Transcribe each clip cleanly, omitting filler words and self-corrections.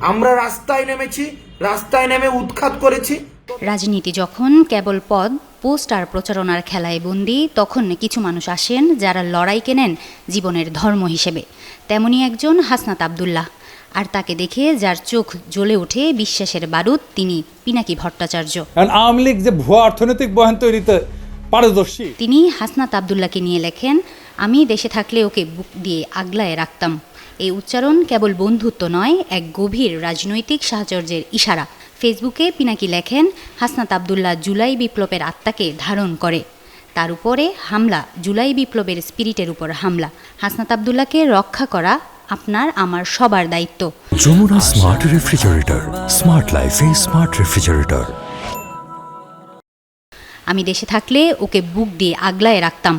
আমরা রাস্তায় নেমেছি, রাস্তায় নেমে উৎখাত করেছি। রাজনীতি যখন কেবল পদ, পোস্ট আর প্রচারণার খেলায় বন্দী, তখন কিছু মানুষ আসেন যারা লড়াইকে নেন জীবনের ধর্ম হিসেবে। তেমনি একজন হাসনাত আবদুল্লাহ। আর তাকে দেখে যার চোখ জ্বলে ওঠে বিশ্বাসের বারুদ, তিনি পিনাকি ভট্টাচার্য। আওয়ামী লীগ যে ভুয়া অর্থনৈতিক বয়ান তৈরিতে পারদর্শী, তিনি হাসনাত আবদুল্লাহকে নিয়ে লেখেন, আমি দেশে থাকলে ওকে বুক দিয়ে আগলায় রাখতাম। এই উচ্চারণ কেবল বন্ধুত্ব নয়, এক গভীর রাজনৈতিক সাহচর্যের ইশারা। ফেসবুকে পিনাকি লেখেন, হাসনাত আবদুল্লাহ জুলাই বিপ্লবের আত্মাকে ধারণ করে। তার উপরে হামলা, জুলাই বিপ্লবের স্পিরিটের উপর হামলা। হাসনাত আবদুল্লাহকে রক্ষা করা আপনার আমার সবার দায়িত্ব। যমুনা স্মার্ট রেফ্রিজারেটর, স্মার্ট লাইফে স্মার্ট রেফ্রিজারেটর। আমি দেশে থাকলে ওকে বুক দিয়ে আগলায় রাখতাম।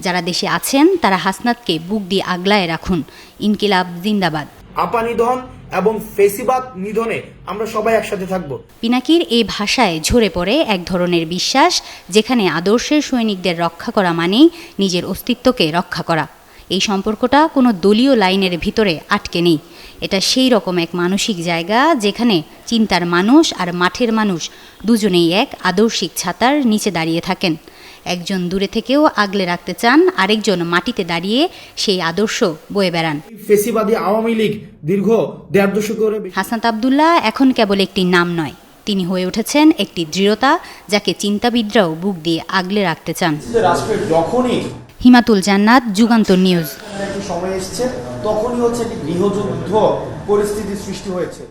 যারা দেশে আছেন তারা হাসনাতকে বুক দিয়ে আগলায় রাখুন। ইনকিলাব জিন্দাবাদ। আপা নিধন এবং ফেসিবাদ নিধনে আমরা সবাই একসাথে থাকবো। পিনাকির এই ভাষায় ঝরে পড়ে এক ধরনের বিশ্বাস, যেখানে আদর্শের সৈনিকদের রক্ষা করা মানেই নিজের অস্তিত্বকে রক্ষা করা। এই সম্পর্কটা কোনো দলীয় লাইনের ভিতরে আটকে নেই। এটা সেই রকম এক মানসিক জায়গা যেখানে চিন্তার মানুষ আর মাঠের মানুষ দুজনেই এক আদর্শিক ছাতার নিচে দাঁড়িয়ে থাকেন। একজন দূরে থেকেও আগলে রাখতে চান, আরেকজন মাটিতে দাঁড়িয়ে সেই আদর্শ বয়ে বেড়ান। ফেসিবাদী আওয়ামী লীগ দীর্ঘ 1.5 দশক ধরে। হাসনাত আবদুল্লাহ এখন কেবল একটি নাম নয়, তিনি হয়ে উঠেছেন একটি দৃঢ়তা, যাকে চিন্তাবিদরাও বুক দিয়ে আগলে রাখতে চান। রাষ্ট্রের যখনই হিমাতুল জান্নাত, যুগান্তর নিউজ। সময় এসছে, তখনই হচ্ছে একটি গৃহযুদ্ধ পরিস্থিতি সৃষ্টি হয়েছে।